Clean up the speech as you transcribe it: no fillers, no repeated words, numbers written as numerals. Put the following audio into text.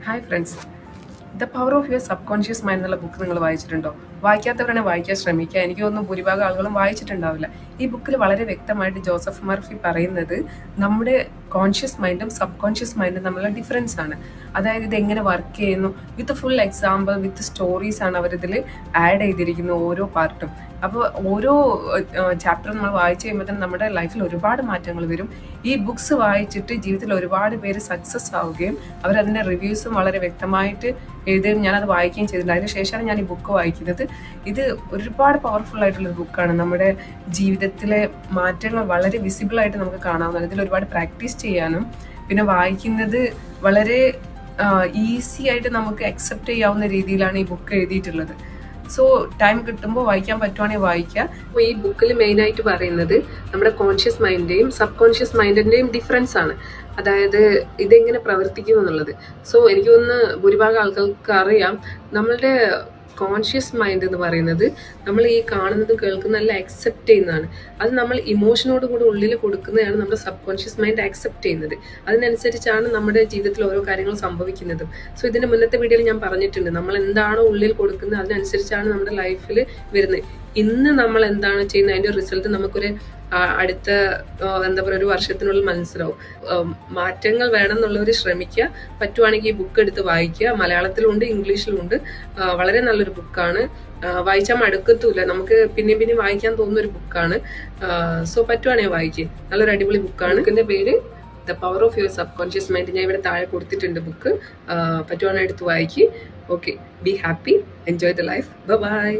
Hi friends, the power of your subconscious mind എന്നുള്ള book നിങ്ങൾ വായിച്ചിട്ടുണ്ടോ? വായിക്കാത്തവരാണ് വായിക്കാൻ ശ്രമിക്കുക. എനിക്ക് തോന്നുന്നു ഭൂരിഭാഗം ആളുകളും വായിച്ചിട്ടുണ്ടാവില്ല. ഈ ബുക്കിൽ വളരെ വ്യക്തമായിട്ട് ജോസഫ് മർഫി പറയുന്നത് നമ്മുടെ കോൺഷ്യസ് മൈൻഡും സബ് കോൺഷ്യസ് മൈൻഡും തമ്മിലുള്ള ഡിഫറൻസ് ആണ്. അതായത് ഇത് എങ്ങനെ വർക്ക് ചെയ്യുന്നു, with full example, with stories ആണ് അവരിതിൽ ആഡ് ചെയ്തിരിക്കുന്നത് ഓരോ പാർട്ടും. അപ്പോൾ ഓരോ ചാപ്റ്ററും നമ്മൾ വായിച്ചു കഴിയുമ്പോൾ തന്നെ നമ്മുടെ ലൈഫിൽ ഒരുപാട് മാറ്റങ്ങൾ വരും. ഈ ബുക്സ് വായിച്ചിട്ട് ജീവിതത്തിൽ ഒരുപാട് പേര് സക്സസ് ആവുകയും അവരതിൻ്റെ റിവ്യൂസും വളരെ വ്യക്തമായിട്ട് എഴുതുകയും ഞാനത് വായിക്കുകയും ചെയ്തിട്ടുണ്ട്. അതിന് ശേഷമാണ് ഞാൻ ഈ ബുക്ക് വായിക്കുന്നത്. ഇത് ഒരുപാട് പവർഫുൾ ആയിട്ടുള്ളൊരു ബുക്കാണ്. നമ്മുടെ ജീവിതത്തിലെ മാറ്റങ്ങൾ വളരെ വിസിബിളായിട്ട് നമുക്ക് കാണാവുന്നതാണ്. ഇതിൽ ഒരുപാട് പ്രാക്ടീസ് ചെയ്യാനും പിന്നെ വായിക്കുന്നത് വളരെ ഈസി ആയിട്ട് നമുക്ക് അക്സെപ്റ്റ് ചെയ്യാവുന്ന രീതിയിലാണ് ഈ ബുക്ക് എഴുതിയിട്ടുള്ളത്. സോ ടൈം കിട്ടുമ്പോൾ വായിക്കാൻ പറ്റുവാണെങ്കിൽ വായിക്കുക. അപ്പോൾ ഈ ബുക്കിൽ മെയിനായിട്ട് പറയുന്നത് നമ്മുടെ കോൺഷ്യസ് മൈൻഡിൻ്റെയും സബ് കോൺഷ്യസ് മൈൻഡിൻ്റെയും ഡിഫറൻസ് ആണ്. അതായത് ഇതെങ്ങനെ പ്രവർത്തിക്കും എന്നുള്ളത്. സോ എനിക്ക് തോന്നുന്നു ഭൂരിഭാഗം ആൾക്കാർക്ക് അറിയാം, നമ്മളുടെ കോൺഷ്യസ് മൈൻഡ് എന്ന് പറയുന്നത് നമ്മൾ ഈ കാണുന്നത് കേൾക്കുന്ന എല്ലാം അക്സെപ്റ്റ് ചെയ്യുന്നതാണ്. അത് നമ്മൾ ഇമോഷനോട് കൂടി ഉള്ളിൽ കൊടുക്കുന്നതാണ് നമ്മുടെ സബ് കോൺഷ്യസ് മൈൻഡ് അക്സെപ്റ്റ് ചെയ്യുന്നത്. അതിനനുസരിച്ചാണ് നമ്മുടെ ജീവിതത്തിൽ ഓരോ കാര്യങ്ങൾ സംഭവിക്കുന്നതും. സോ ഇതിന്റെ മുന്നത്തെ വീഡിയോയിൽ ഞാൻ പറഞ്ഞിട്ടുണ്ട്, നമ്മൾ എന്താണോ ഉള്ളിൽ കൊടുക്കുന്നത് അതിനനുസരിച്ചാണ് നമ്മുടെ ലൈഫിൽ വരുന്നത്. ഇന്ന് നമ്മൾ എന്താണ് ചെയ്യുന്നത് അതിന്റെ റിസൾട്ട് നമുക്കൊരു അടുത്ത എന്താ പറയുക ഒരു വർഷത്തിനുള്ളിൽ മനസ്സിലാവും. മാറ്റങ്ങൾ വേണം എന്നുള്ളവർ ശ്രമിക്കുക. പറ്റുവാണെങ്കിൽ ഈ ബുക്ക് എടുത്ത് വായിക്കുക. മലയാളത്തിലുണ്ട്, ഇംഗ്ലീഷിലുണ്ട്. വളരെ നല്ലൊരു ബുക്കാണ്. വായിച്ചാൽ മടുക്കത്തുമില്ല. നമുക്ക് പിന്നെയും പിന്നെയും വായിക്കാൻ തോന്നുന്ന ഒരു ബുക്കാണ്. സോ പറ്റുവാണെങ്കിൽ വായിക്കുക. നല്ലൊരു അടിപൊളി ബുക്കാണ്. ബുക്കിന്റെ പേര് the power of your subconscious mind. ഞാൻ ഇവിടെ താഴെ കൊടുത്തിട്ടുണ്ട് ബുക്ക്. പറ്റുവാണെങ്കിൽ എടുത്ത് വായിക്കുക. Okay, be happy, enjoy the life. By.